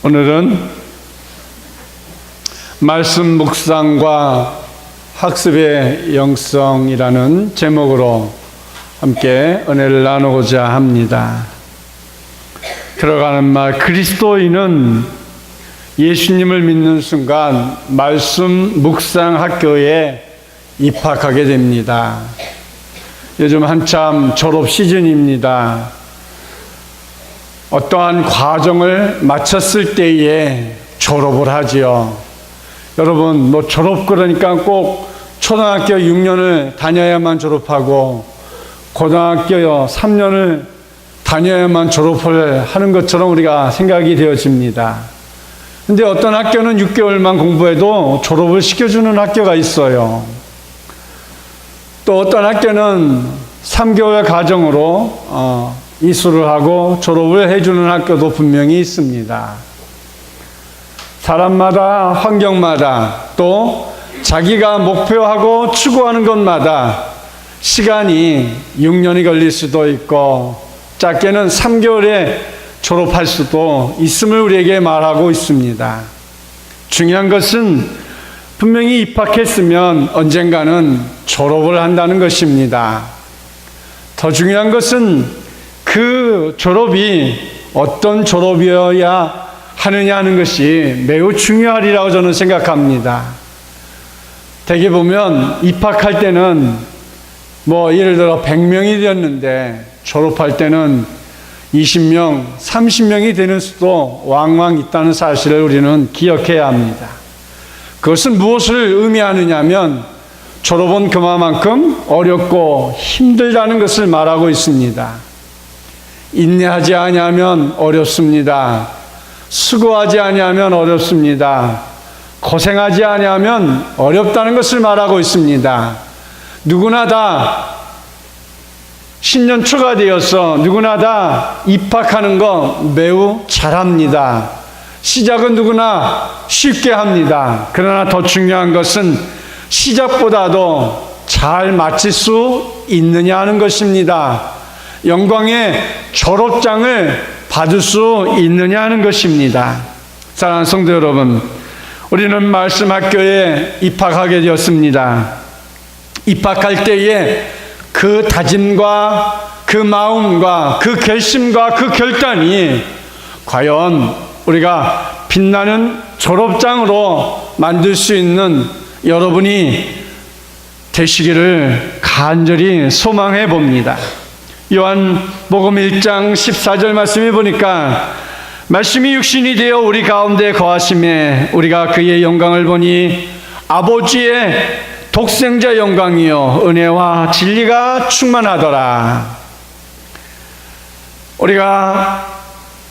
오늘은 말씀 묵상과 학습의 영성이라는 제목으로 함께 은혜를 나누고자 합니다. 들어가는 말, 그리스도인은 예수님을 믿는 순간 말씀 묵상 학교에 입학하게 됩니다. 요즘 한참 졸업 시즌입니다. 어떠한 과정을 마쳤을 때에 졸업을 하지요. 여러분, 졸업 그러니까 꼭 초등학교 6년을 다녀야만 졸업하고 고등학교 3년을 다녀야만 졸업을 하는 것처럼 우리가 생각이 되어집니다. 근데 어떤 학교는 6개월만 공부해도 졸업을 시켜주는 학교가 있어요. 또 어떤 학교는 3개월 과정으로 이수를 하고 졸업을 해주는 학교도 분명히 있습니다. 사람마다, 환경마다, 또 자기가 목표하고 추구하는 것마다 시간이 6년이 걸릴 수도 있고 짧게는 3개월에 졸업할 수도 있음을 우리에게 말하고 있습니다. 중요한 것은 분명히 입학했으면 언젠가는 졸업을 한다는 것입니다. 더 중요한 것은 그 졸업이 어떤 졸업이어야 하느냐 하는 것이 매우 중요하리라고 저는 생각합니다. 대개 보면 입학할 때는 예를 들어 100명이 되었는데 졸업할 때는 20명, 30명이 되는 수도 왕왕 있다는 사실을 우리는 기억해야 합니다. 그것은 무엇을 의미하느냐면 졸업은 그만큼 어렵고 힘들다는 것을 말하고 있습니다. 인내하지 아니하면 어렵습니다. 수고하지 아니하면 어렵습니다. 고생하지 아니하면 어렵다는 것을 말하고 있습니다. 누구나 다 신년 초가 되어서 누구나 다 입학하는 거 매우 잘합니다. 시작은 누구나 쉽게 합니다. 그러나 더 중요한 것은 시작보다도 잘 마칠 수 있느냐 하는 것입니다. 영광의 졸업장을 받을 수 있느냐 하는 것입니다. 사랑하는 성도 여러분, 우리는 말씀 학교에 입학하게 되었습니다. 입학할 때에 그 다짐과 그 마음과 그 결심과 그 결단이 과연 우리가 빛나는 졸업장으로 만들 수 있는 여러분이 되시기를 간절히 소망해 봅니다. 요한복음 1장 14절 말씀에 보니까 말씀이 육신이 되어 우리 가운데 거하심에 우리가 그의 영광을 보니 아버지의 독생자 영광이요 은혜와 진리가 충만하더라. 우리가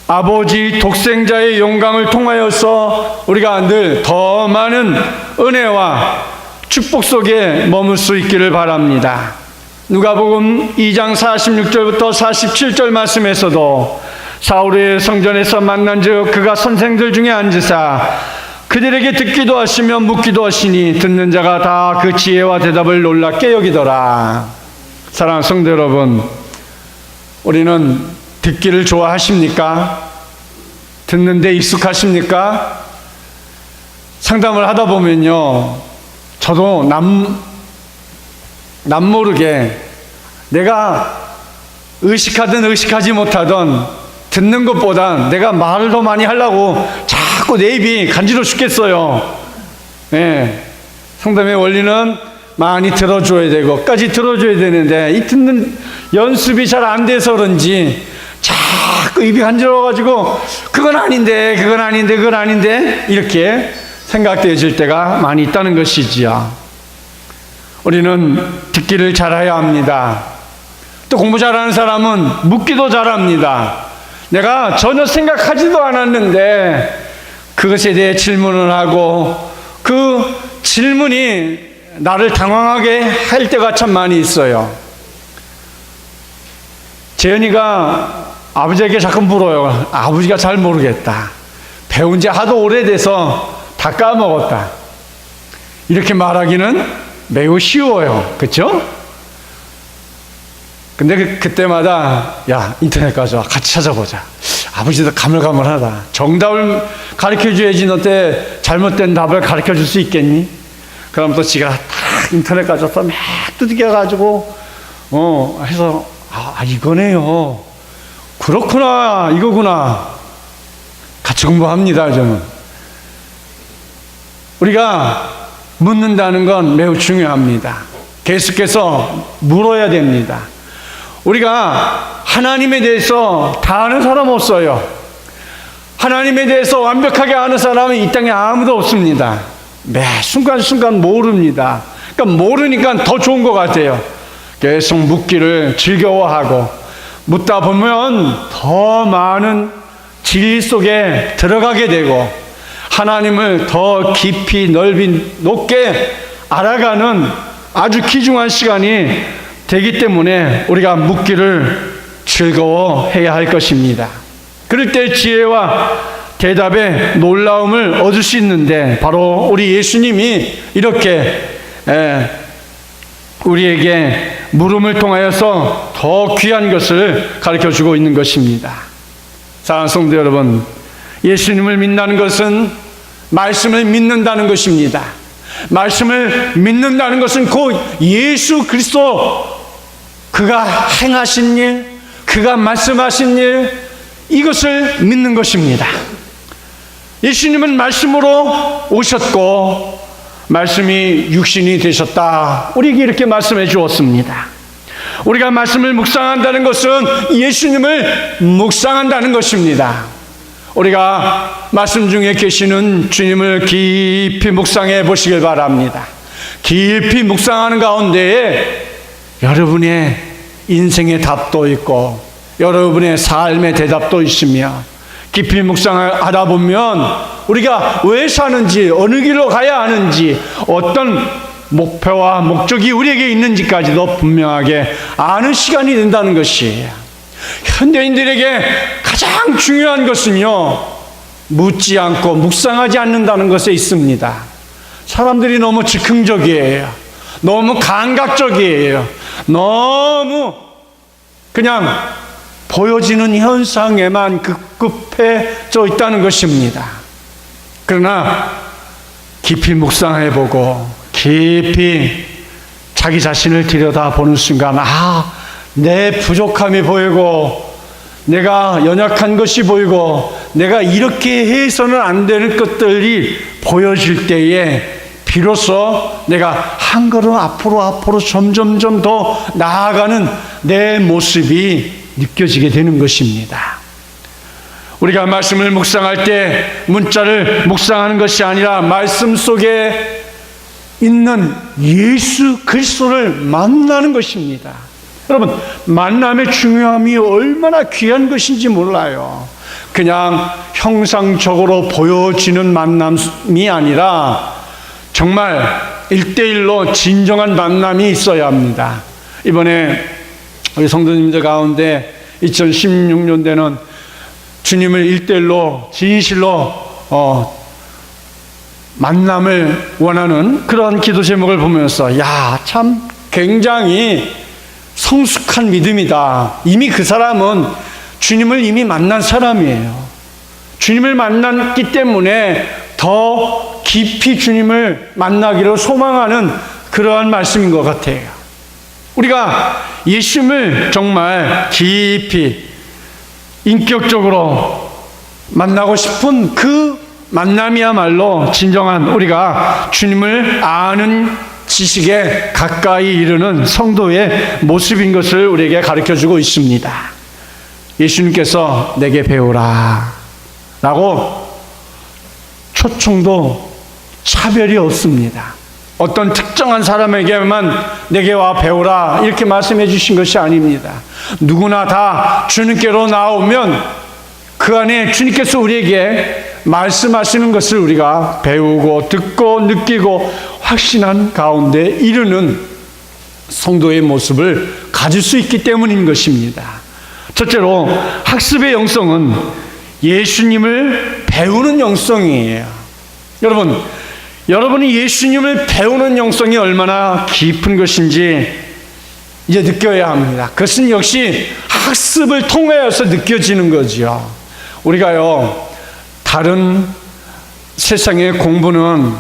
아버지 독생자의 영광을 통하여서 우리가 늘 더 많은 은혜와 축복 속에 머물 수 있기를 바랍니다. 누가복음 2장 46절부터 47절 말씀에서도 사울의 성전에서 만난즉 그가 선생들 중에 앉으사 그들에게 듣기도 하시며 묻기도 하시니 듣는 자가 다 그 지혜와 대답을 놀랍게 여기더라. 사랑하는 성도 여러분, 우리는 듣기를 좋아하십니까? 듣는데 익숙하십니까? 상담을 하다 보면요, 저도 남 모르게 내가 의식하든 의식하지 못하든 듣는 것보다 내가 말을 더 많이 하려고 자꾸 내 입이 간지러 죽겠어요. 상담의 원리는 많이 들어줘야 되고 끝까지 들어줘야 되는데 이 듣는 연습이 잘 안 돼서 그런지 자꾸 입이 간지러워가지고 그건 아닌데 이렇게 생각되어질 때가 많이 있다는 것이지요. 우리는 듣기를 잘해야 합니다. 또 공부 잘하는 사람은 묻기도 잘합니다. 내가 전혀 생각하지도 않았는데 그것에 대해 질문을 하고 그 질문이 나를 당황하게 할 때가 참 많이 있어요. 재현이가 아버지에게 자꾸 물어요. 아버지가 잘 모르겠다. 배운 지 하도 오래돼서 다 까먹었다. 이렇게 말하기는 매우 쉬워요. 그렇죠? 근데 그때마다 야, 인터넷 가서 같이 찾아보자. 아버지도 가물가물하다. 정답을 가르쳐줘야지 너 때 잘못된 답을 가르쳐줄 수 있겠니? 그럼 또 지가 딱 인터넷 가져서 막 두들겨가지고 해서 이거네요. 그렇구나, 이거구나. 같이 공부합니다. 저는 우리가 묻는다는 건 매우 중요합니다. 계속해서 물어야 됩니다. 우리가 하나님에 대해서 다 아는 사람 없어요. 하나님에 대해서 완벽하게 아는 사람은 이 땅에 아무도 없습니다. 매 순간순간 모릅니다. 그러니까 모르니까 더 좋은 것 같아요. 계속 묻기를 즐거워하고 묻다 보면 더 많은 진리 속에 들어가게 되고 하나님을 더 깊이 넓이 높게 알아가는 아주 귀중한 시간이 되기 때문에 우리가 묻기를 즐거워해야 할 것입니다. 그럴 때 지혜와 대답의 놀라움을 얻을 수 있는데 바로 우리 예수님이 이렇게 우리에게 물음을 통하여서 더 귀한 것을 가르쳐주고 있는 것입니다. 사랑하는 성도 여러분, 예수님을 믿는다는 것은 말씀을 믿는다는 것입니다. 말씀을 믿는다는 것은 곧 예수 그리스도 그가 행하신 일, 그가 말씀하신 일, 이것을 믿는 것입니다. 예수님은 말씀으로 오셨고 말씀이 육신이 되셨다. 우리에게 이렇게 말씀해 주었습니다. 우리가 말씀을 묵상한다는 것은 예수님을 묵상한다는 것입니다. 우리가 말씀 중에 계시는 주님을 깊이 묵상해 보시길 바랍니다. 깊이 묵상하는 가운데에 여러분의 인생의 답도 있고 여러분의 삶의 대답도 있으며 깊이 묵상을 하다 보면 우리가 왜 사는지, 어느 길로 가야 하는지, 어떤 목표와 목적이 우리에게 있는지까지도 분명하게 아는 시간이 된다는 것이에요. 현대인들에게 가장 중요한 것은요, 묻지 않고 묵상하지 않는다는 것에 있습니다. 사람들이 너무 즉흥적이에요. 너무 감각적이에요. 너무 그냥 보여지는 현상에만 급급해져 있다는 것입니다. 그러나 깊이 묵상해보고 깊이 자기 자신을 들여다보는 순간 내 부족함이 보이고 내가 연약한 것이 보이고 내가 이렇게 해서는 안 되는 것들이 보여질 때에 비로소 내가 한 걸음 앞으로 점점점 더 나아가는 내 모습이 느껴지게 되는 것입니다. 우리가 말씀을 묵상할 때 문자를 묵상하는 것이 아니라 말씀 속에 있는 예수 그리스도를 만나는 것입니다. 여러분, 만남의 중요함이 얼마나 귀한 것인지 몰라요. 그냥 형상적으로 보여지는 만남이 아니라 정말 1대1로 진정한 만남이 있어야 합니다. 이번에 우리 성도님들 가운데 2016년대는 주님을 1대1로 진실로 만남을 원하는 그런 기도 제목을 보면서 참 굉장히 성숙한 믿음이다. 이미 그 사람은 주님을 이미 만난 사람이에요. 주님을 만났기 때문에 더 깊이 주님을 만나기를 소망하는 그러한 말씀인 것 같아요. 우리가 예수님을 정말 깊이 인격적으로 만나고 싶은 그 만남이야말로 진정한 우리가 주님을 아는 지식에 가까이 이르는 성도의 모습인 것을 우리에게 가르쳐주고 있습니다. 예수님께서 내게 배우라 라고 초청도 차별이 없습니다. 어떤 특정한 사람에게만 내게 와 배우라 이렇게 말씀해 주신 것이 아닙니다. 누구나 다 주님께로 나오면 그 안에 주님께서 우리에게 말씀하시는 것을 우리가 배우고 듣고 느끼고 확신한 가운데 이르는 성도의 모습을 가질 수 있기 때문인 것입니다. 첫째로 학습의 영성은 예수님을 배우는 영성이에요. 여러분이 예수님을 배우는 영성이 얼마나 깊은 것인지 이제 느껴야 합니다. 그것은 역시 학습을 통하여서 느껴지는 거죠. 우리가요, 다른 세상의 공부는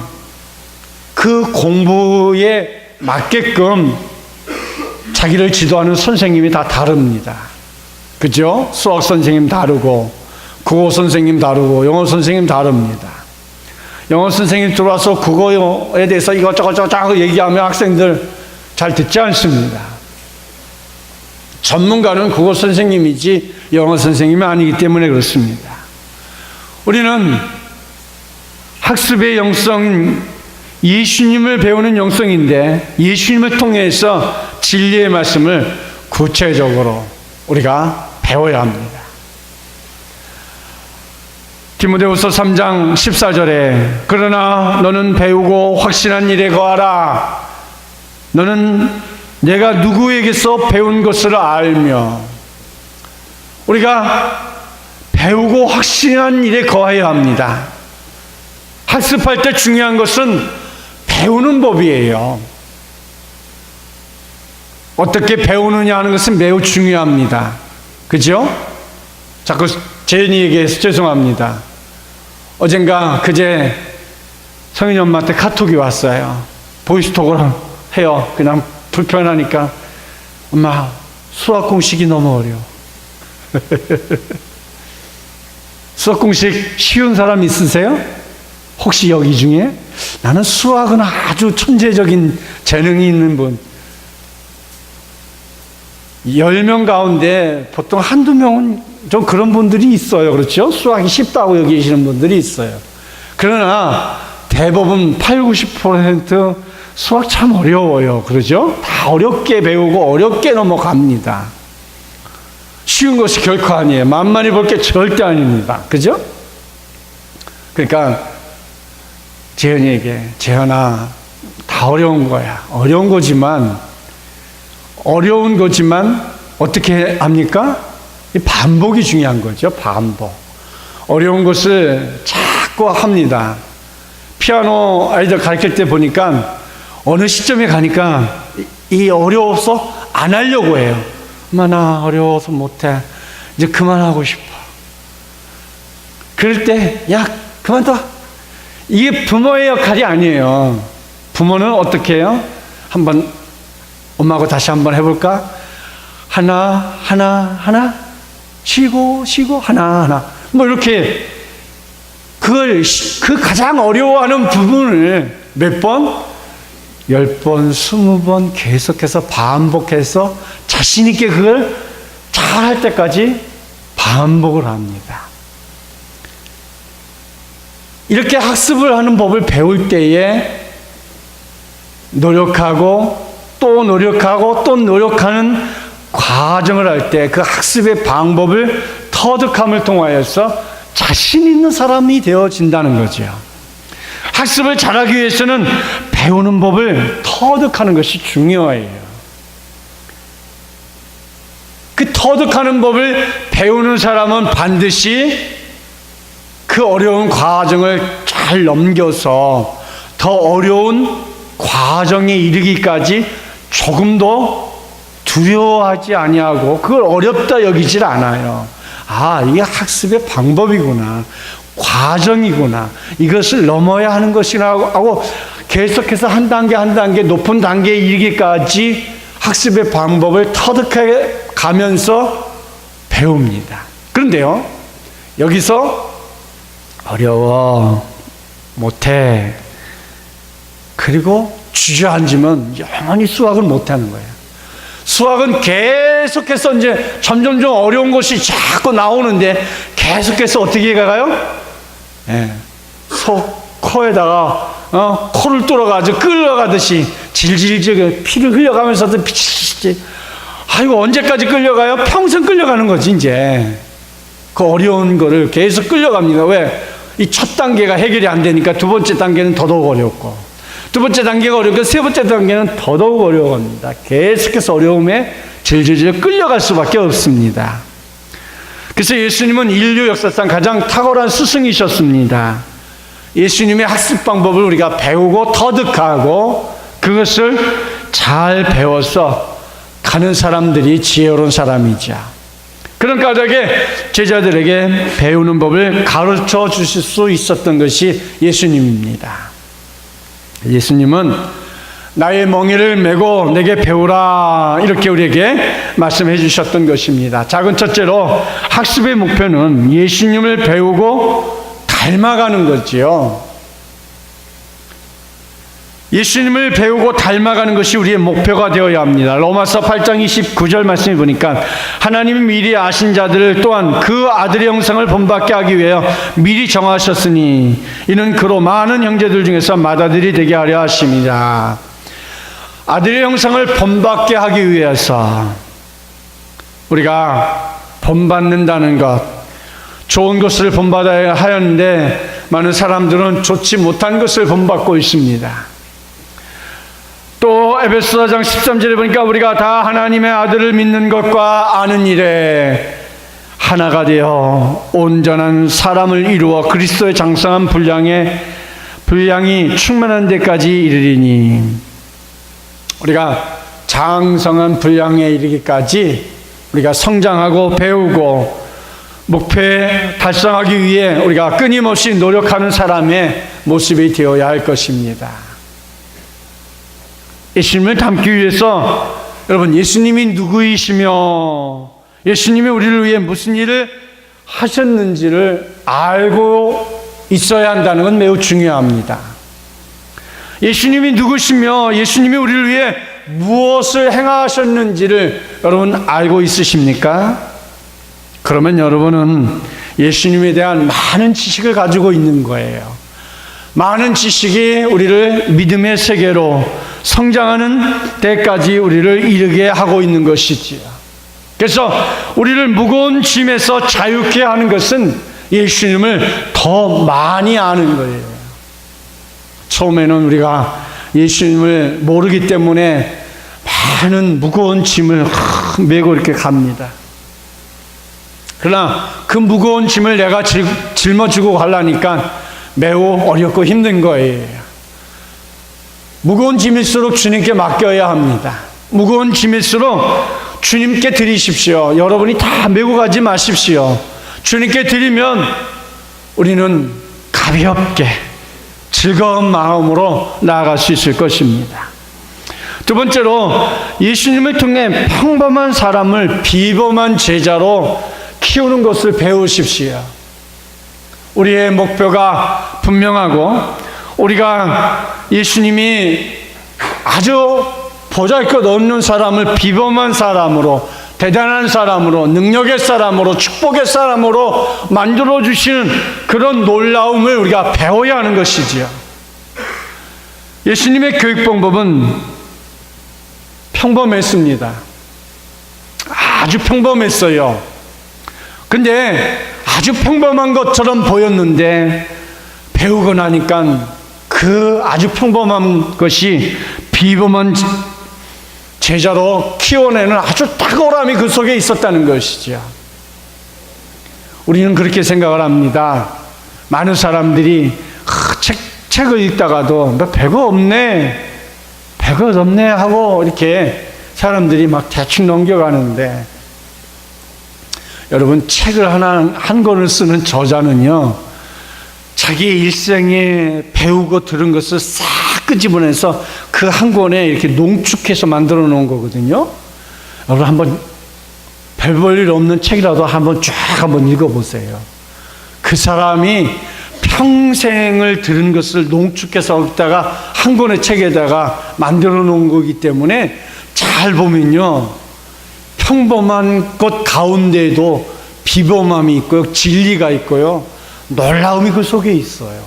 그 공부에 맞게끔 자기를 지도하는 선생님이 다 다릅니다. 그죠? 수학 선생님 다르고, 국어 선생님 다르고, 영어 선생님 다릅니다. 영어 선생님 들어와서 국어에 대해서 이것저것 얘기하면 학생들 잘 듣지 않습니다. 전문가는 국어 선생님이지 영어 선생님이 아니기 때문에 그렇습니다. 우리는 학습의 영성인 예수님을 배우는 영성인데, 예수님을 통해서 진리의 말씀을 구체적으로 우리가 배워야 합니다. 디모데후서 3장 14절에 그러나 너는 배우고 확신한 일에 거하라. 너는 내가 누구에게서 배운 것을 알며. 우리가 배우고 확신한 일에 거해야 합니다. 학습할 때 중요한 것은 배우는 법이에요. 어떻게 배우느냐 하는 것은 매우 중요합니다. 그죠? 자꾸 재현이 얘기해서 죄송합니다. 어젠가 그제 성인이 엄마한테 카톡이 왔어요. 보이스톡으로 해요. 그냥 불편하니까. 엄마, 수학 공식이 너무 어려워. 수학 공식 쉬운 사람 있으세요? 혹시 여기 중에? 나는 수학은 아주 천재적인 재능이 있는 분. 10명 가운데 보통 한두 명은 좀 그런 분들이 있어요. 그렇죠? 수학이 쉽다고 여기시는 분들이 있어요. 그러나 대부분 80-90% 수학 참 어려워요. 그러죠? 다 어렵게 배우고 어렵게 넘어갑니다. 쉬운 것이 결코 아니에요. 만만히 볼 게 절대 아닙니다. 그죠? 그러니까 재현이에게, 재현아, 다 어려운 거야. 어려운 거지만 어떻게 합니까? 이 반복이 중요한 거죠. 반복. 어려운 것을 자꾸 합니다. 피아노 아이들 가르칠 때 보니까 어느 시점에 가니까 이 어려워서 안 하려고 해요. 엄마, 나 어려워서 못해. 이제 그만하고 싶어. 그럴 때, 야, 그만둬. 이게 부모의 역할이 아니에요. 부모는 어떻게 해요? 한번 엄마하고 다시 한번 해볼까? 하나, 쉬고, 하나. 뭐 이렇게 그 가장 어려워하는 부분을 몇 번? 10번, 20번 계속해서 반복해서 자신있게 그걸 잘할 때까지 반복을 합니다. 이렇게 학습을 하는 법을 배울 때에 노력하고 또 노력하는 과정을 할 때 그 학습의 방법을 터득함을 통하여서 자신 있는 사람이 되어진다는 거죠. 학습을 잘하기 위해서는 배우는 법을 터득하는 것이 중요해요. 그 터득하는 법을 배우는 사람은 반드시 그 어려운 과정을 잘 넘겨서 더 어려운 과정에 이르기까지 조금도 두려워하지 아니하고 그걸 어렵다 여기질 않아요. 아, 이게 학습의 방법이구나, 과정이구나, 이것을 넘어야 하는 것이라고 하고 계속해서 한 단계 높은 단계에 이르기까지 학습의 방법을 터득해 가면서 배웁니다. 그런데요, 여기서 어려워, 못해, 그리고 주저앉으면 영원히 수학을 못하는 거예요. 수학은 계속해서 이제 점점 어려운 것이 자꾸 나오는데 계속해서 어떻게 가요? 코에다가 코를 뚫어가지고 끌려가듯이 질질질 피를 흘려가면서도 아이고 언제까지 끌려가요? 평생 끌려가는 거지. 이제 그 어려운 거를 계속 끌려갑니다. 왜? 이 첫 단계가 해결이 안 되니까 두 번째 단계는 더더욱 어렵고, 두 번째 단계가 어렵고 세 번째 단계는 더더욱 어려워합니다. 계속해서 어려움에 질질질 끌려갈 수밖에 없습니다. 그래서 예수님은 인류 역사상 가장 탁월한 스승이셨습니다. 예수님의 학습 방법을 우리가 배우고 터득하고 그것을 잘 배워서 가는 사람들이 지혜로운 사람이자 그런 까닭에 제자들에게 배우는 법을 가르쳐 주실 수 있었던 것이 예수님입니다. 예수님은 나의 멍에를 메고 내게 배우라, 이렇게 우리에게 말씀해 주셨던 것입니다. 작은 첫째로 학습의 목표는 예수님을 배우고 닮아가는 거지요. 예수님을 배우고 닮아가는 것이 우리의 목표가 되어야 합니다. 로마서 8장 29절 말씀을 보니까 하나님이 미리 아신 자들을 또한 그 아들의 형상을 본받게 하기 위하여 미리 정하셨으니 이는 그로 많은 형제들 중에서 맏아들이 되게 하려 하심이라. 아들의 형상을 본받게 하기 위해서 우리가 본받는다는 것, 좋은 것을 본받아야 하였는데 많은 사람들은 좋지 못한 것을 본받고 있습니다. 또 에베소 4장 13절에 보니까 우리가 다 하나님의 아들을 믿는 것과 아는 일에 하나가 되어 온전한 사람을 이루어 그리스도의 장성한 분량이 충만한 데까지 이르리니, 우리가 장성한 분량에 이르기까지 우리가 성장하고 배우고 목표에 달성하기 위해 우리가 끊임없이 노력하는 사람의 모습이 되어야 할 것입니다. 예수님을 닮기 위해서 여러분, 예수님이 누구이시며 예수님이 우리를 위해 무슨 일을 하셨는지를 알고 있어야 한다는 건 매우 중요합니다. 예수님이 누구시며 예수님이 우리를 위해 무엇을 행하셨는지를 여러분 알고 있으십니까? 그러면 여러분은 예수님에 대한 많은 지식을 가지고 있는 거예요. 많은 지식이 우리를 믿음의 세계로 성장하는 데까지 우리를 이르게 하고 있는 것이지요. 그래서 우리를 무거운 짐에서 자유케 하는 것은 예수님을 더 많이 아는 거예요. 처음에는 우리가 예수님을 모르기 때문에 많은 무거운 짐을 메고 이렇게 갑니다. 그러나 그 무거운 짐을 내가 짊어지고 가려니까 매우 어렵고 힘든 거예요. 무거운 짐일수록 주님께 맡겨야 합니다. 무거운 짐일수록 주님께 드리십시오. 여러분이 다 메고 가지 마십시오. 주님께 드리면 우리는 가볍게 즐거운 마음으로 나아갈 수 있을 것입니다. 두 번째로 예수님을 통해 평범한 사람을 비범한 제자로 키우는 것을 배우십시오. 우리의 목표가 분명하고 우리가 예수님이 아주 보잘것없는 사람을 비범한 사람으로, 대단한 사람으로, 능력의 사람으로, 축복의 사람으로 만들어주시는 그런 놀라움을 우리가 배워야 하는 것이지요. 예수님의 교육 방법은 평범했습니다. 아주 평범했어요. 근데 아주 평범한 것처럼 보였는데 배우고 나니까 그 아주 평범한 것이 비범한 제자로 키워내는 아주 탁월함이 그 속에 있었다는 것이죠. 우리는 그렇게 생각을 합니다. 많은 사람들이 책을 읽다가도 너 별거 없네 하고 이렇게 사람들이 막 대충 넘겨가는데, 여러분, 책을 한 권을 쓰는 저자는요, 자기의 일생에 배우고 들은 것을 싹 끄집어내서 그 한 권에 이렇게 농축해서 만들어 놓은 거거든요. 여러분, 한번 별 볼 일 없는 책이라도 한번 읽어보세요. 그 사람이 평생을 들은 것을 농축해서 여기다가 한 권의 책에다가 만들어 놓은 거기 때문에 잘 보면요, 평범한 것 가운데에도 비범함이 있고요, 진리가 있고요, 놀라움이 그 속에 있어요.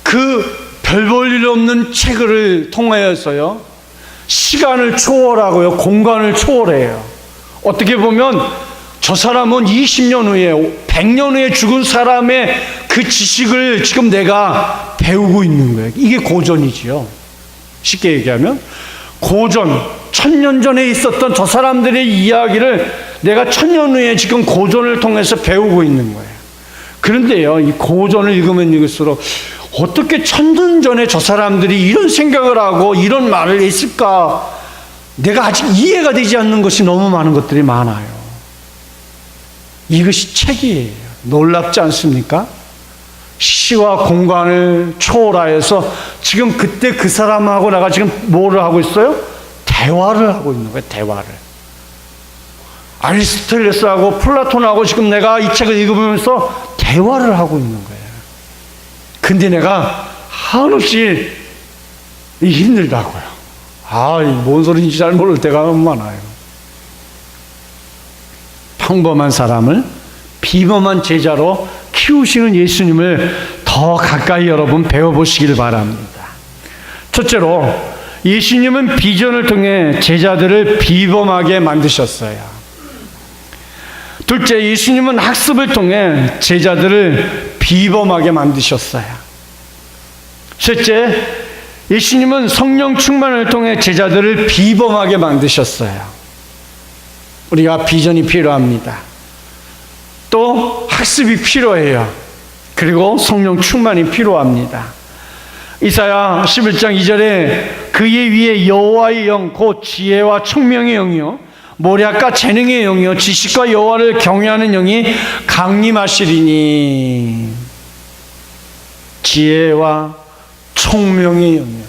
그 별 볼 일 없는 책을 통하여서요, 시간을 초월하고요, 공간을 초월해요. 어떻게 보면 저 사람은 20년 후에, 100년 후에 죽은 사람의 그 지식을 지금 내가 배우고 있는 거예요. 이게 고전이지요. 쉽게 얘기하면 고전, 1000년 전에 있었던 저 사람들의 이야기를 내가 1000년 후에 지금 고전을 통해서 배우고 있는 거예요. 그런데요, 이 고전을 읽으면 읽을수록 어떻게 1000년 전에 저 사람들이 이런 생각을 하고 이런 말을 했을까 내가 아직 이해가 되지 않는 것이 너무 많은 것들이 많아요. 이것이 책이에요. 놀랍지 않습니까? 시와 공간을 초월하여서 지금 그때 그 사람하고 내가 지금 뭐를 하고 있어요? 대화를 하고 있는 거예요. 대화를. 아리스토텔레스하고 플라톤하고 지금 내가 이 책을 읽으면서 대화를 하고 있는 거예요. 근데 내가 한없이 힘들다고요. 뭔 소리인지 잘 모를 때가 너무 많아요. 평범한 사람을 비범한 제자로 키우시는 예수님을 더 가까이 여러분 배워보시길 바랍니다. 첫째로, 예수님은 비전을 통해 제자들을 비범하게 만드셨어요. 둘째, 예수님은 학습을 통해 제자들을 비범하게 만드셨어요. 셋째, 예수님은 성령 충만을 통해 제자들을 비범하게 만드셨어요. 우리가 비전이 필요합니다. 또 학습이 필요해요. 그리고 성령 충만이 필요합니다. 이사야 11장 2절에 그의 위에 여호와의 영 곧 지혜와 총명의 영이요 모략과 재능의 영이요 지식과 여호와를 경외하는 영이 강림하시리니. 지혜와 총명의 영이요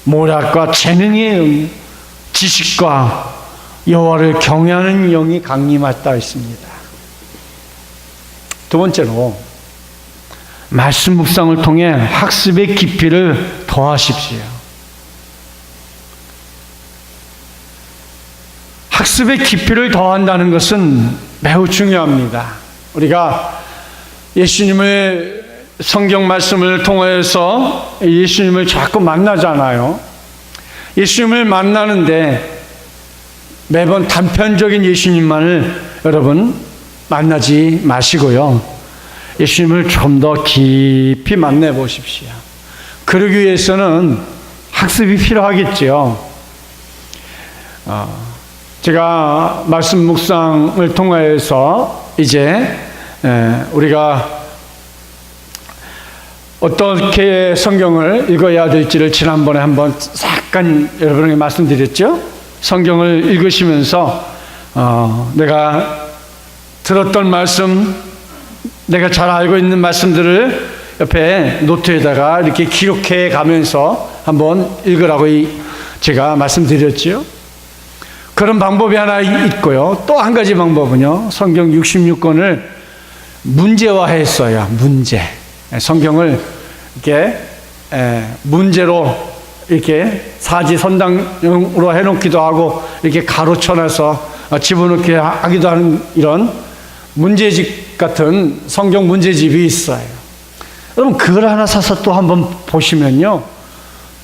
모략과 재능의 영이요 지식과 여호와를 경외하는 영이 강림했다 했습니다. 두 번째로, 말씀 묵상을 통해 학습의 깊이를 더하십시오. 학습의 깊이를 더한다는 것은 매우 중요합니다. 우리가 예수님을 성경 말씀을 통해서 예수님을 자꾸 만나잖아요. 예수님을 만나는데 매번 단편적인 예수님만을 여러분 만나지 마시고요. 예수님을 좀 더 깊이 만나 보십시오. 그러기 위해서는 학습이 필요하겠지요. 제가 말씀 묵상을 통해서 이제 우리가 어떻게 성경을 읽어야 될지를 지난번에 한번 잠깐 여러분에게 말씀드렸죠. 성경을 읽으시면서 내가 들었던 말씀, 내가 잘 알고 있는 말씀들을 옆에 노트에다가 이렇게 기록해 가면서 한번 읽으라고 제가 말씀드렸지요. 그런 방법이 하나 있고요. 또 한 가지 방법은요, 성경 66권을 문제화했어요. 문제. 성경을 이렇게 문제로 이렇게 사지선당으로 해놓기도 하고 이렇게 가로쳐놔서 집어넣기 하기도 하는 이런 문제집 같은 성경 문제집이 있어요. 여러분 그걸 하나 사서 또 한번 보시면요,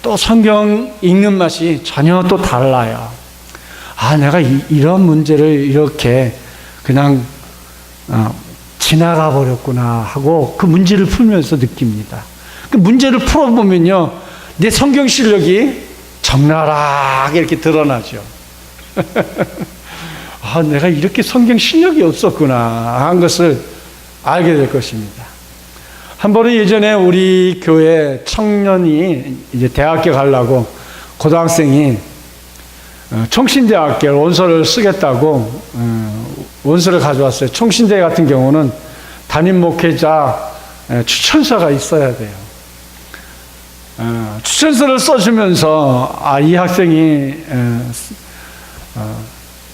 또 성경 읽는 맛이 전혀 또 달라요. 내가 이런 문제를 이렇게 그냥 지나가 버렸구나 하고 그 문제를 풀면서 느낍니다. 그 문제를 풀어보면요, 내 성경 실력이 적나라하게 이렇게 드러나죠. 내가 이렇게 성경 실력이 없었구나 한 것을 알게 될 것입니다. 한 번은 예전에 우리 교회 청년이 이제 대학교 가려고 고등학생이 총신대학교 원서를 쓰겠다고 원서를 가져왔어요. 총신대 같은 경우는 담임 목회자 추천서가 있어야 돼요. 추천서를 써주면서 이 학생이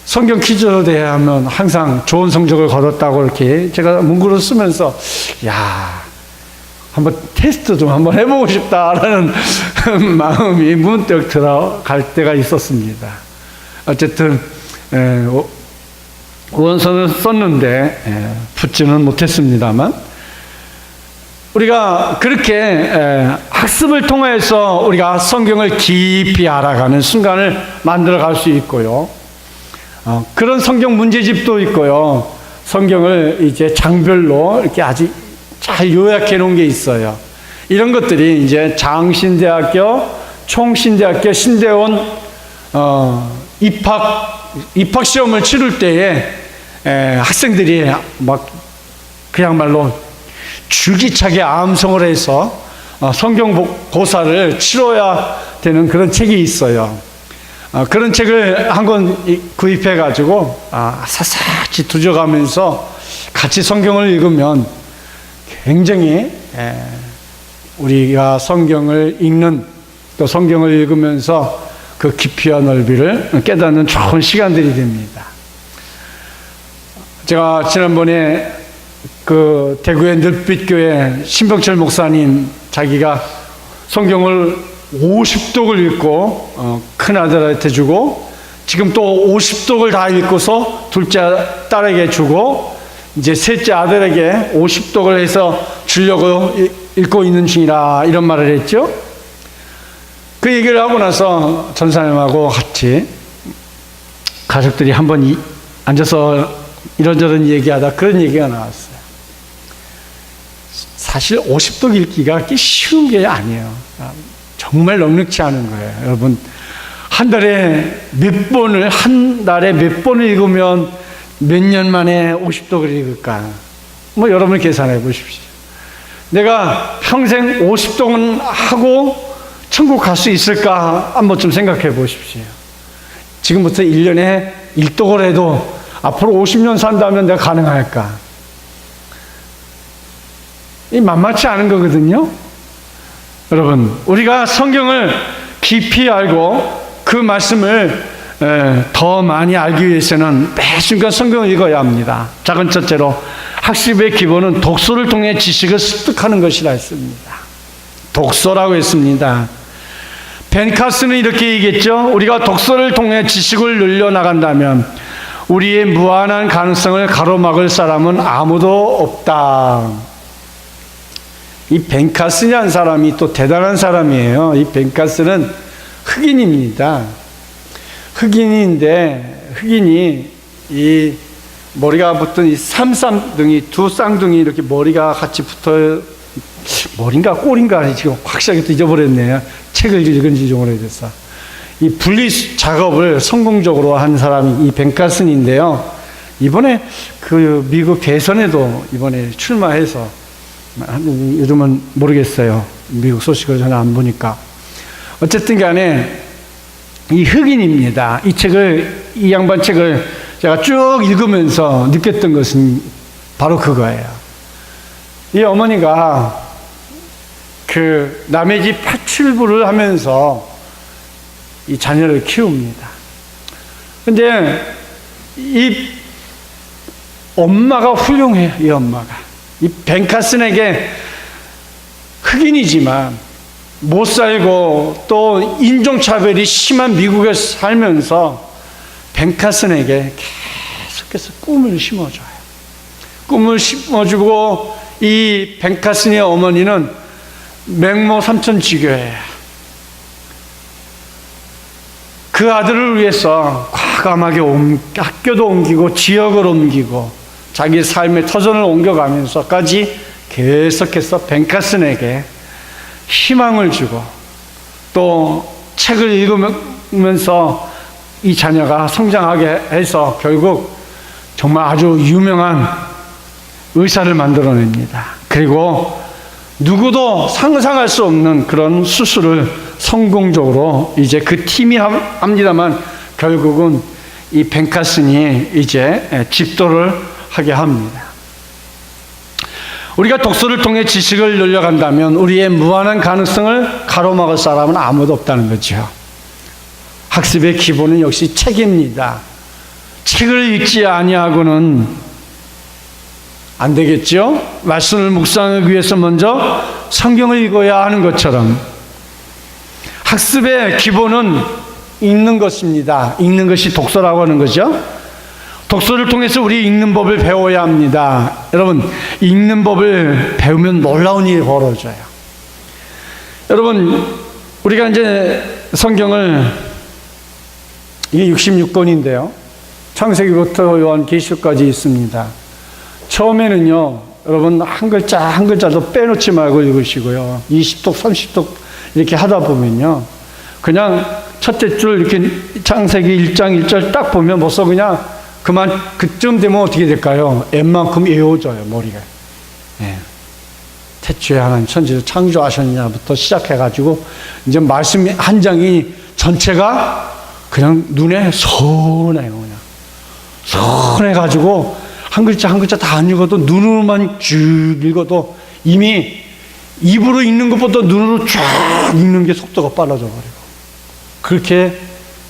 성경 퀴즈로 대하면 항상 좋은 성적을 거뒀다고 이렇게 제가 문구를 쓰면서 한번 테스트 좀 한번 해보고 싶다라는 마음이 문득 들어갈 때가 있었습니다. 어쨌든 원서는 썼는데 붙지는 못했습니다만, 우리가 그렇게 학습을 통해서 우리가 성경을 깊이 알아가는 순간을 만들어 갈 수 있고요. 그런 성경 문제집도 있고요. 성경을 이제 장별로 이렇게 아주 잘 요약해 놓은 게 있어요. 이런 것들이 이제 장신대학교, 총신대학교, 신대원 입학 시험을 치를 때에 학생들이 막 그야말로 줄기차게 암송을 해서 성경 고사를 치러야 되는 그런 책이 있어요. 그런 책을 한 권 구입해 가지고 샅샅이 두져가면서 같이 성경을 읽으면 굉장히 우리가 성경을 읽는, 또 성경을 읽으면서 그 깊이와 넓이를 깨닫는 좋은 시간들이 됩니다. 제가 지난번에 그 대구의 늘빛교회 신병철 목사님, 자기가 성경을 50독을 읽고 큰 아들한테 주고, 지금 또 50독을 다 읽고서 둘째 딸에게 주고, 이제 셋째 아들에게 50독을 해서 주려고 읽고 있는 중이라, 이런 말을 했죠. 그 얘기를 하고 나서 전사님하고 같이 가족들이 한번 앉아서 이런저런 얘기하다 그런 얘기가 나왔어요. 사실 50독 읽기가 그렇게 쉬운 게 아니에요. 정말 넉넉지 않은 거예요. 여러분, 한 달에 몇 번을 읽으면 몇 년 만에 50독을 읽을까? 여러분 계산해 보십시오. 내가 평생 50독은 하고 천국 갈 수 있을까? 한번 좀 생각해 보십시오. 지금부터 1년에 1독을 해도 앞으로 50년 산다면 내가 가능할까? 이 만만치 않은 거거든요. 여러분, 우리가 성경을 깊이 알고 그 말씀을 더 많이 알기 위해서는 매 순간 성경을 읽어야 합니다. 작은 첫째로, 학습의 기본은 독서를 통해 지식을 습득하는 것이라 했습니다. 독서라고 했습니다. 벤 카슨은 이렇게 얘기했죠. 우리가 독서를 통해 지식을 늘려나간다면 우리의 무한한 가능성을 가로막을 사람은 아무도 없다. 이 벤 카슨이라는 사람이 또 대단한 사람이에요. 이 벤 카슨은 흑인입니다. 흑인이 이 머리가 붙은 이 삼쌍둥이, 두 쌍둥이 이렇게 머리가 같이 붙어, 머리인가 꼴인가 지금 확실하게 또 잊어버렸네요. 책을 읽은 지 좀 오래돼서. 이 분리 작업을 성공적으로 한 사람이 이 벤 카슨인데요. 이번에 그 미국 대선에도 이번에 출마해서, 요즘은 모르겠어요. 미국 소식을 전혀 안 보니까. 어쨌든 간에 이 흑인입니다. 이 양반 책을 제가 쭉 읽으면서 느꼈던 것은 바로 그거예요. 이 어머니가 그 남의 집 파출부를 하면서 이 자녀를 키웁니다. 근데 이 엄마가 훌륭해요. 이 엄마가. 이 벤 카슨에게 흑인이지만 못 살고 또 인종차별이 심한 미국에 살면서 벤 카슨에게 계속해서 꿈을 심어줘요. 꿈을 심어주고, 이 벤 카슨의 어머니는 맹모 삼천지교예요. 그 아들을 위해서 과감하게 학교도 옮기고 지역을 옮기고 자기 삶의 터전을 옮겨가면서까지 계속해서 벤 카슨에게 희망을 주고, 또 책을 읽으면서 이 자녀가 성장하게 해서 결국 정말 아주 유명한 의사를 만들어냅니다. 그리고 누구도 상상할 수 없는 그런 수술을 성공적으로 이제 그 팀이 합니다만 결국은 이 벤 카슨이 이제 집도를 하게 합니다. 우리가 독서를 통해 지식을 늘려간다면 우리의 무한한 가능성을 가로막을 사람은 아무도 없다는 거죠. 학습의 기본은 역시 책입니다. 책을 읽지 아니하고는 안 되겠죠? 말씀을 묵상하기 위해서 먼저 성경을 읽어야 하는 것처럼 학습의 기본은 읽는 것입니다. 읽는 것이 독서라고 하는 거죠. 독서를 통해서 우리 읽는 법을 배워야 합니다. 여러분, 읽는 법을 배우면 놀라운 일이 벌어져요. 여러분, 우리가 이제 성경을, 이게 66권인데요. 창세기부터 요한계시록까지 있습니다. 처음에는요, 여러분, 한 글자 한 글자도 빼놓지 말고 읽으시고요. 20독, 30독 이렇게 하다 보면요, 그냥 첫째 줄 이렇게 창세기 1장 1절 딱 보면 벌써 그냥 그만, 그쯤 되면 어떻게 될까요? 웬만큼 외워져요, 머리가. 예. 태초에 하나님 천지를 창조하셨냐부터 시작해가지고 이제 말씀 한 장이 전체가 그냥 눈에 선해요. 그냥 선해가지고 한 글자 한 글자 다 안 읽어도 눈으로만 쭉 읽어도 이미 입으로 읽는 것보다 눈으로 쫙 읽는 게 속도가 빨라져 버리고, 그렇게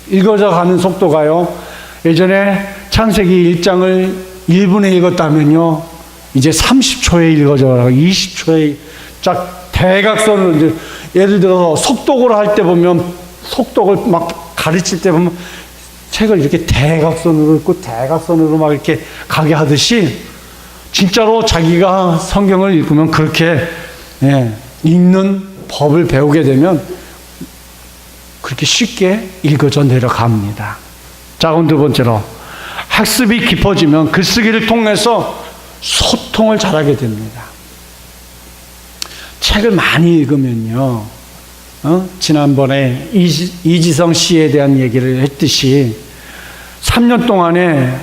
읽어져 가는 속도가요, 예전에 창세기 1장을 1분에 읽었다면요, 이제 30초에 읽어져가고 20초에 쫙 대각선으로, 이제 예를 들어서 속독을 할 때 보면, 속독을 막 가르칠 때 보면 책을 이렇게 대각선으로 읽고 대각선으로 막 이렇게 가게 하듯이, 진짜로 자기가 성경을 읽으면 그렇게 읽는 법을 배우게 되면 그렇게 쉽게 읽어져 내려갑니다. 자, 그럼 두 번째로, 학습이 깊어지면 글쓰기를 통해서 소통을 잘하게 됩니다. 책을 많이 읽으면요, 지난번에 이지성 씨에 대한 얘기를 했듯이 3년 동안에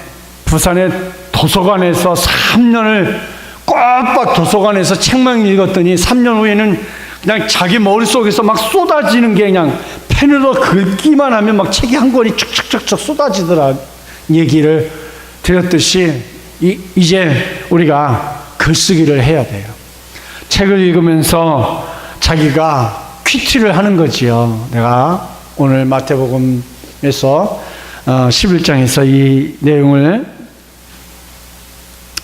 부산의 도서관에서 3년을 꽉꽉 도서관에서 책만 읽었더니 3년 후에는 그냥 자기 머릿속에서 막 쏟아지는 게, 그냥 펜으로 긁기만 하면 막 책이 한 권이 촉촉촉촉 쏟아지더라 얘기를 드렸듯이, 이제 우리가 글쓰기를 해야 돼요. 책을 읽으면서 자기가 퀴티를 하는 거지요. 내가 오늘 마태복음에서 11장에서 이 내용을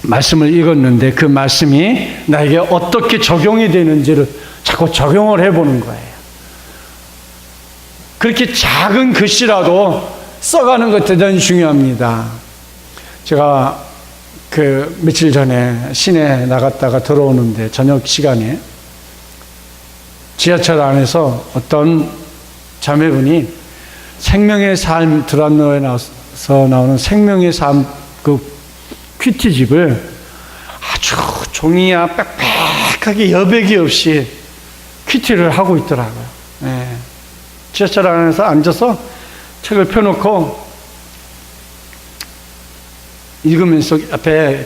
말씀을 읽었는데, 그 말씀이 나에게 어떻게 적용이 되는지를 자꾸 적용을 해보는 거예요. 그렇게 작은 글씨라도 써가는 것 대단히 중요합니다. 제가 며칠 전에 시내 나갔다가 들어오는데, 저녁 시간에 지하철 안에서 어떤 자매분이 생명의 삶 드라마에 나와서 나오는 생명의 삶 그 퀴티집을 아주 종이야 빽빽하게 여백이 없이 퀴티를 하고 있더라고요. 지하철 안에서 앉아서 책을 펴놓고 읽으면서 앞에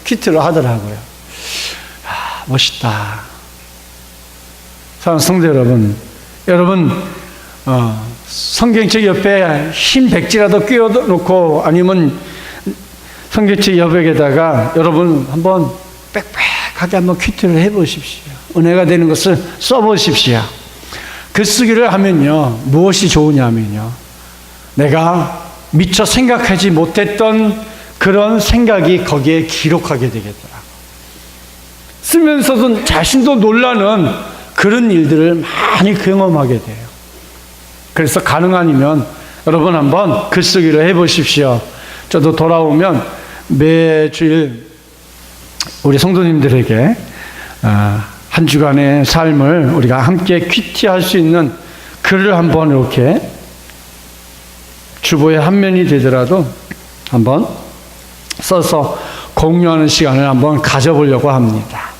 퀴티를 하더라고요. 멋있다. 사랑하는 성도 여러분, 성경책 옆에 흰 백지라도 끼워놓고, 아니면 성경책 여백에다가 여러분 한번 빽빽하게 한번 퀴티를 해보십시오. 은혜가 되는 것을 써보십시오. 글쓰기를 하면요, 무엇이 좋으냐면요, 내가 미처 생각하지 못했던 그런 생각이 거기에 기록하게 되겠더라. 쓰면서도 자신도 놀라는 그런 일들을 많이 경험하게 돼요. 그래서 가능하면 여러분 한번 글쓰기를 해보십시오. 저도 돌아오면 매주일 우리 성도님들에게 한 주간의 삶을 우리가 함께 퀴티할 수 있는 글을 한번 이렇게 주보의 한 면이 되더라도 한번 써서 공유하는 시간을 한번 가져보려고 합니다.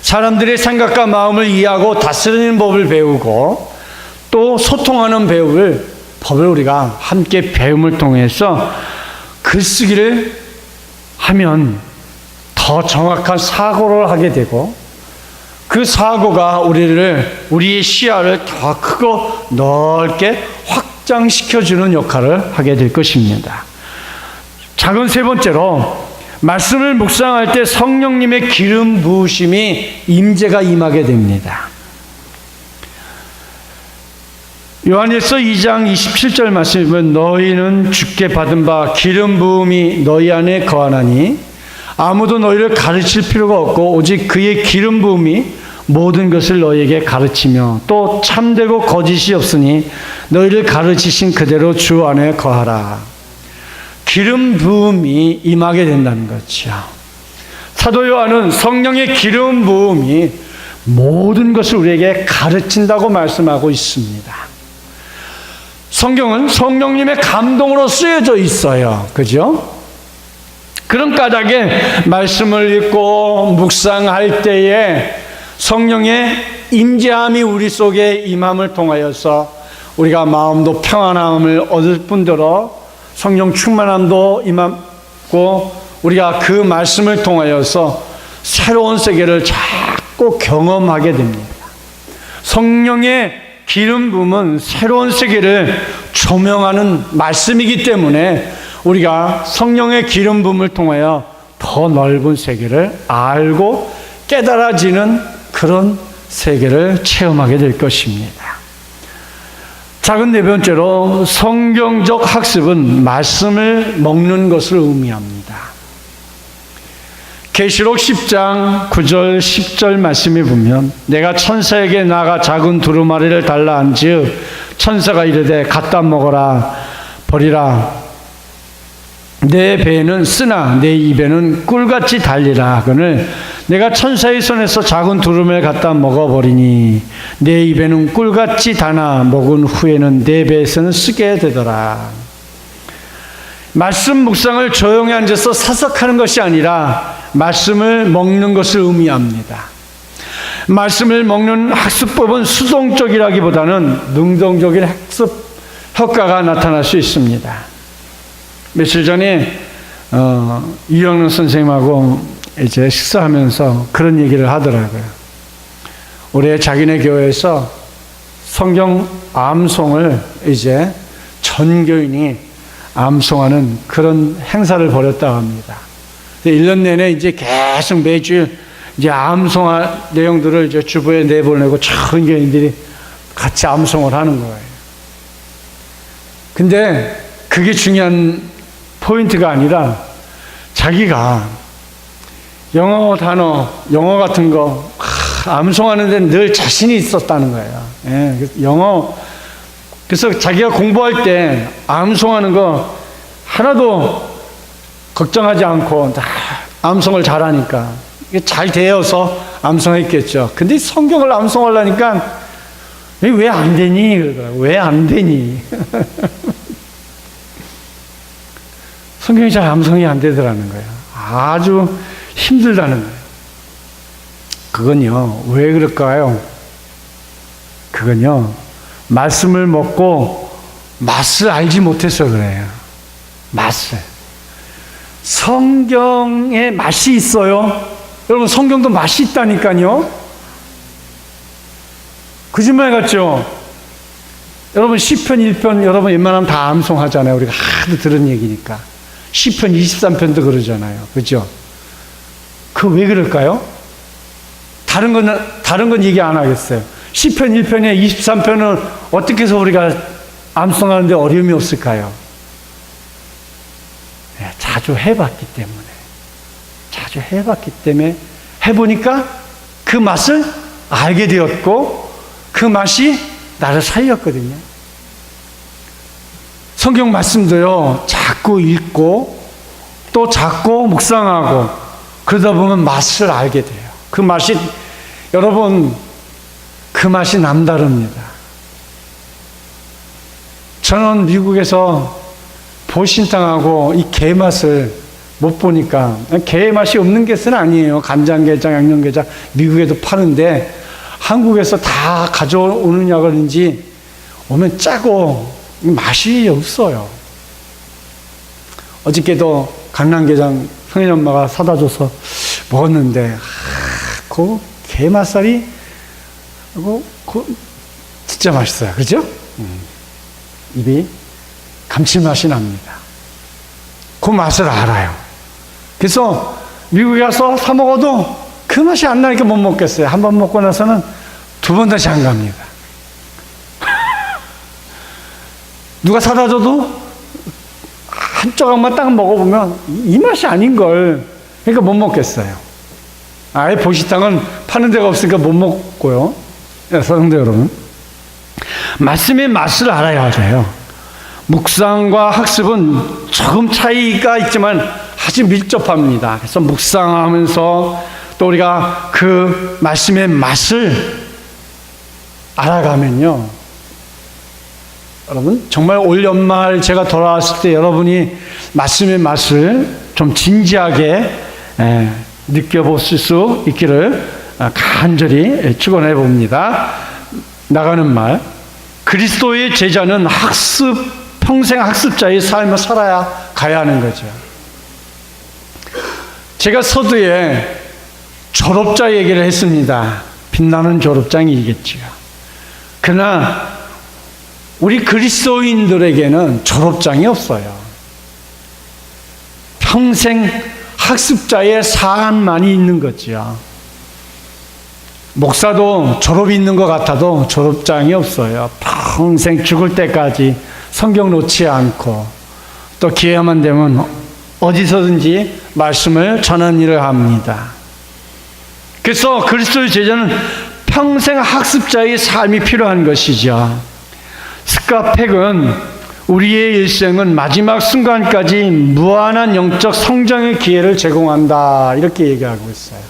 사람들의 생각과 마음을 이해하고 다스리는 법을 배우고, 또 소통하는 법을 우리가 함께 배움을 통해서 글쓰기를 하면 더 정확한 사고를 하게 되고, 그 사고가 우리의 시야를 더 크고 넓게 확장시켜주는 역할을 하게 될 것입니다. 작은 세 번째로, 말씀을 묵상할 때 성령님의 기름 부으심이 임재가 임하게 됩니다. 요한일서 2장 27절 말씀에 보면, 너희는 주께 받은 바 기름 부음이 너희 안에 거하나니 아무도 너희를 가르칠 필요가 없고 오직 그의 기름 부음이 모든 것을 너희에게 가르치며, 또 참되고 거짓이 없으니 너희를 가르치신 그대로 주 안에 거하라. 기름 부음이 임하게 된다는 거죠. 사도 요한은 성령의 기름 부음이 모든 것을 우리에게 가르친다고 말씀하고 있습니다. 성경은 성령님의 감동으로 쓰여져 있어요. 그죠? 그런 까닭에 말씀을 읽고 묵상할 때에 성령의 임재함이 우리 속에 임함을 통하여서 우리가 마음도 평안함을 얻을 뿐더러 성령 충만함도 임하고, 우리가 그 말씀을 통하여서 새로운 세계를 자꾸 경험하게 됩니다. 성령의 기름 부음은 새로운 세계를 조명하는 말씀이기 때문에 우리가 성령의 기름 부음을 통하여 더 넓은 세계를 알고 깨달아지는 그런 세계를 체험하게 될 것입니다. 작은 네 번째로 성경적 학습은 말씀을 먹는 것을 의미합니다. 계시록 10장 9절 10절 말씀에 보면 내가 천사에게 나가 작은 두루마리를 달라 한즉 천사가 이르되 갖다 먹어라 버리라 내 배에는 쓰나 내 입에는 꿀같이 달리라 하거늘 내가 천사의 손에서 작은 두루마리를 갖다 먹어버리니 내 입에는 꿀같이 다나 먹은 후에는 내 배에서는 쓰게 되더라. 말씀 묵상을 조용히 앉아서 사석하는 것이 아니라 말씀을 먹는 것을 의미합니다. 말씀을 먹는 학습법은 수동적이라기보다는 능동적인 학습 효과가 나타날 수 있습니다. 며칠 전에 이영란 선생님하고 이제 식사하면서 그런 얘기를 하더라고요. 올해 자기네 교회에서 성경 암송을 이제 전 교인이 암송하는 그런 행사를 벌였다고 합니다. 1년 내내 이제 계속 매주일 이제 암송할 내용들을 이제 주부에 내보내고 전 교인들이 같이 암송을 하는 거예요. 근데 그게 중요한 포인트가 아니라 자기가 영어 단어, 영어 같은 거 암송하는데 늘 자신이 있었다는 거예요. 예, 영어 그래서 자기가 공부할 때 암송하는 거 하나도 걱정하지 않고 다 암송을 잘하니까 이게 잘 되어서 암송했겠죠. 근데 성경을 암송하려니까 왜 안 되니? 그러더라고요. 왜 안 되니? 성경이 잘 암송이 안 되더라는 거예요. 아주 힘들다는 거예요. 그건요, 왜 그럴까요? 그건요, 말씀을 먹고 맛을 알지 못해서 그래요. 맛을. 성경에 맛이 있어요. 여러분, 성경도 맛이 있다니까요. 거짓말 같죠? 여러분, 시편 1편 여러분 웬만하면 다 암송하잖아요. 우리가 하도 들은 얘기니까. 시편 23편도 그러잖아요. 그죠? 그 왜 그럴까요? 다른 건 얘기 안 하겠어요. 시편 1편에 23편은 어떻게 해서 우리가 암송하는데 어려움이 없을까요? 네, 자주 해봤기 때문에 해보니까 그 맛을 알게 되었고 그 맛이 나를 살렸거든요. 성경 말씀도요, 자꾸 읽고 또 자꾸 묵상하고 그러다 보면 맛을 알게 돼요. 그 맛이, 여러분, 그 맛이 남다릅니다. 저는 미국에서 보신탕하고 이 게 맛을 못 보니까, 게 맛이 없는 것은 아니에요. 간장게장, 양념게장 미국에도 파는데 한국에서 다 가져오느냐 그런지 오면 짜고 맛이 없어요. 어저께도 강남게장 성인 엄마가 사다 줘서 먹었는데 그 게맛살이 진짜 맛있어요. 그렇죠? 입이 감칠맛이 납니다. 그 맛을 알아요. 그래서 미국에 가서 사 먹어도 그 맛이 안 나니까 못 먹겠어요. 한 번 먹고 나서는 두 번 다시 안 갑니다. 누가 사다 줘도 한 조각만 딱 먹어보면 이 맛이 아닌걸. 그러니까 못 먹겠어요. 아예 보시탕은 파는 데가 없으니까 못 먹고요. 성도 여러분, 말씀의 맛을 알아야 돼요. 묵상과 학습은 조금 차이가 있지만 아주 밀접합니다. 그래서 묵상하면서 또 우리가 그 말씀의 맛을 알아가면요, 여러분, 정말 올 연말 제가 돌아왔을 때 여러분이 말씀의 맛을 좀 진지하게 느껴보실 수 있기를 간절히 축원해 봅니다. 나가는 말, 그리스도의 제자는 평생 학습자의 삶을 살아야 가야 하는 거죠. 제가 서두에 졸업자 얘기를 했습니다. 빛나는 졸업장이겠죠. 그러나 우리 그리스도인들에게는 졸업장이 없어요. 평생 학습자의 사안만이 있는 거지요. 목사도 졸업이 있는 것 같아도 졸업장이 없어요. 평생 죽을 때까지 성경 놓지 않고 또 기회만 되면 어디서든지 말씀을 전하는 일을 합니다. 그래서 그리스도의 제자는 평생 학습자의 삶이 필요한 것이죠. 스카펙은 우리의 일생은 마지막 순간까지 무한한 영적 성장의 기회를 제공한다, 이렇게 얘기하고 있어요.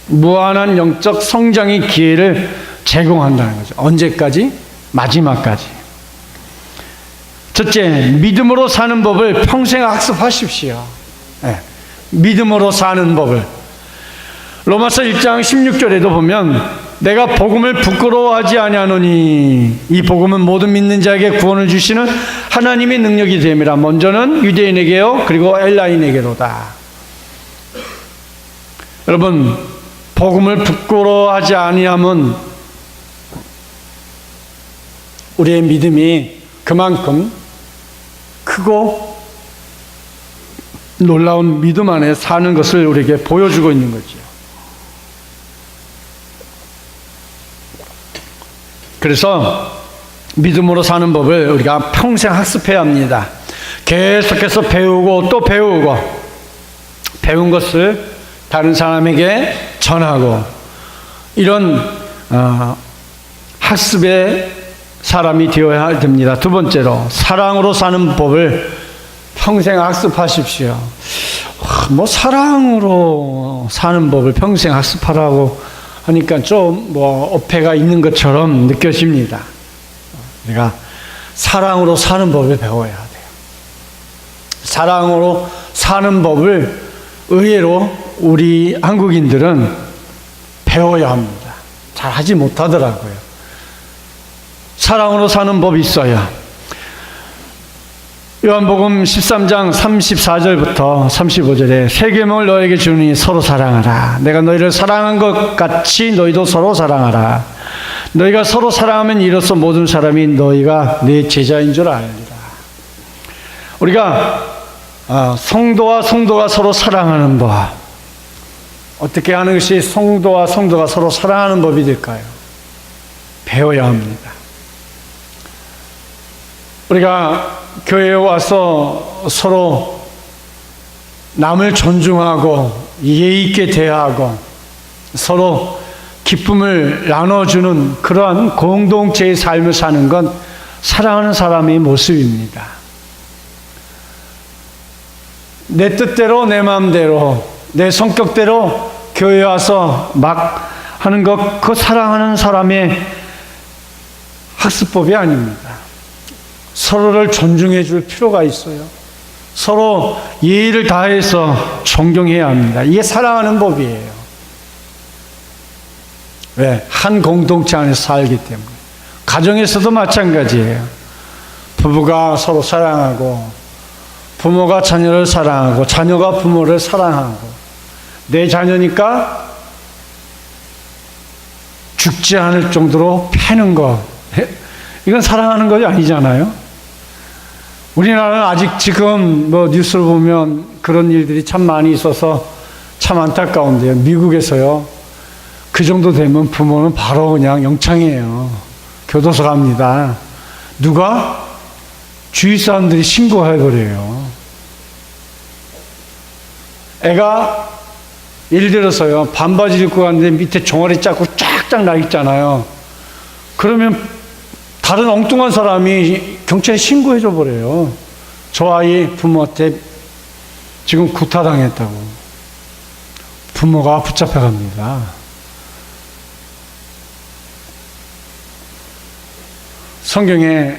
무한한 영적 성장의 기회를 제공한다는 거죠. 언제까지? 마지막까지. 첫째, 믿음으로 사는 법을 평생 학습하십시오. 네. 믿음으로 사는 법을. 로마서 1장 16절에도 보면 내가 복음을 부끄러워하지 아니하노니 이 복음은 모든 믿는 자에게 구원을 주시는 하나님의 능력이 됨이라. 먼저는 유대인에게요, 그리고 헬라인에게로다. 여러분, 복음을 부끄러워하지 아니하면 우리의 믿음이 그만큼 크고 놀라운 믿음 안에 사는 것을 우리에게 보여주고 있는 거죠. 그래서 믿음으로 사는 법을 우리가 평생 학습해야 합니다. 계속해서 배우고 또 배우고, 배운 것을 다른 사람에게 전하고, 이런 학습의 사람이 되어야 됩니다. 두 번째로, 사랑으로 사는 법을 평생 학습하십시오. 뭐 사랑으로 사는 법을 평생 학습하라고 하니까 좀 어폐가 있는 것처럼 느껴집니다. 우리가 사랑으로 사는 법을 배워야 돼요. 사랑으로 사는 법을 의외로 우리 한국인들은 배워야 합니다. 잘 하지 못하더라고요. 사랑으로 사는 법이 있어야. 요한복음 13장 34절부터 35절에 새 계명을 너에게 주니 서로 사랑하라. 내가 너희를 사랑한 것 같이 너희도 서로 사랑하라. 너희가 서로 사랑하면 이로써 모든 사람이 너희가 내 제자인 줄 알리라. 우리가 성도와 성도가 서로 사랑하는 법, 어떻게 하는 것이 성도와 성도가 서로 사랑하는 법이 될까요? 배워야 합니다. 우리가 교회에 와서 서로 남을 존중하고 예의 있게 대하고 서로 기쁨을 나눠주는 그러한 공동체의 삶을 사는 건 사랑하는 사람의 모습입니다. 내 뜻대로 내 마음대로 내 성격대로 교회에 와서 막 하는 것, 그 사랑하는 사람의 학습법이 아닙니다. 서로를 존중해 줄 필요가 있어요. 서로 예의를 다해서 존경해야 합니다. 이게 사랑하는 법이에요. 왜? 한 공동체 안에서 살기 때문에. 가정에서도 마찬가지예요. 부부가 서로 사랑하고, 부모가 자녀를 사랑하고, 자녀가 부모를 사랑하고, 내 자녀니까 죽지 않을 정도로 패는 거, 이건 사랑하는 것이 아니잖아요. 우리나라는 아직 지금 뉴스를 보면 그런 일들이 참 많이 있어서 참 안타까운데요. 미국에서요, 그 정도 되면 부모는 바로 그냥 영창이에요. 교도소 갑니다. 누가? 주위 사람들이 신고해버려요. 애가 예를 들어서요, 반바지를 입고 갔는데 밑에 종아리 자국 쫙쫙 나 있잖아요. 그러면 다른 엉뚱한 사람이 경찰에 신고해줘 버려요. 저 아이 부모한테 지금 구타당했다고. 부모가 붙잡혀 갑니다. 성경에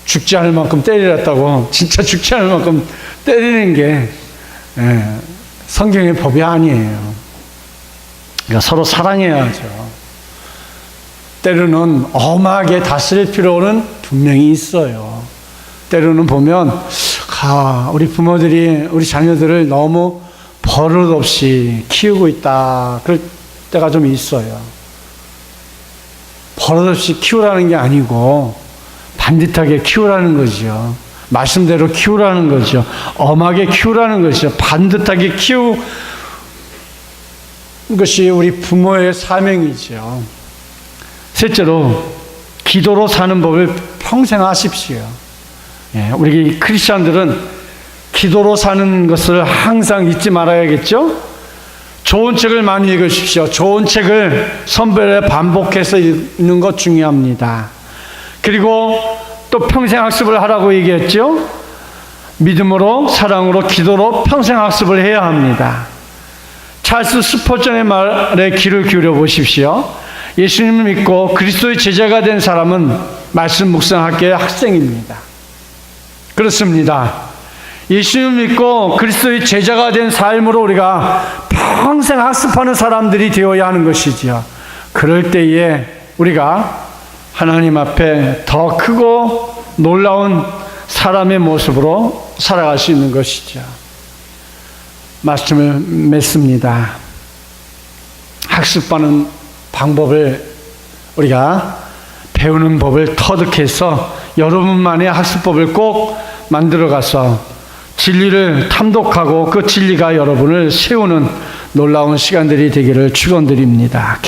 죽지 않을 만큼 때리랬다고, 진짜 죽지 않을 만큼 때리는 게 성경의 법이 아니에요. 그러니까 서로 사랑해야죠. 때로는 엄하게 다스릴 필요는 분명히 있어요. 때로는 보면 우리 부모들이 우리 자녀들을 너무 버릇없이 키우고 있다, 그럴 때가 좀 있어요. 버릇없이 키우라는 게 아니고 반듯하게 키우라는 거죠. 말씀대로 키우라는 거죠. 엄하게 키우라는 것이죠. 반듯하게 키우는 것이 우리 부모의 사명이죠. 셋째로 기도로 사는 법을 평생 하십시오. 우리 크리스천들은 기도로 사는 것을 항상 잊지 말아야겠죠? 좋은 책을 많이 읽으십시오. 좋은 책을 선별해 반복해서 읽는 것 중요합니다. 그리고 또 평생 학습을 하라고 얘기했죠? 믿음으로, 사랑으로, 기도로 평생 학습을 해야 합니다. 찰스 스포전의 말에 귀를 기울여 보십시오. 예수님을 믿고 그리스도의 제자가 된 사람은 말씀 묵상학교의 학생입니다. 그렇습니다. 예수님을 믿고 그리스도의 제자가 된 삶으로 우리가 평생 학습하는 사람들이 되어야 하는 것이지요. 그럴 때에 우리가 하나님 앞에 더 크고 놀라운 사람의 모습으로 살아갈 수 있는 것이죠. 말씀을 맺습니다. 학습하는 방법을 우리가 배우는 법을 터득해서 여러분만의 학습법을 꼭 만들어가서 진리를 탐독하고 그 진리가 여러분을 세우는 놀라운 시간들이 되기를 축원드립니다.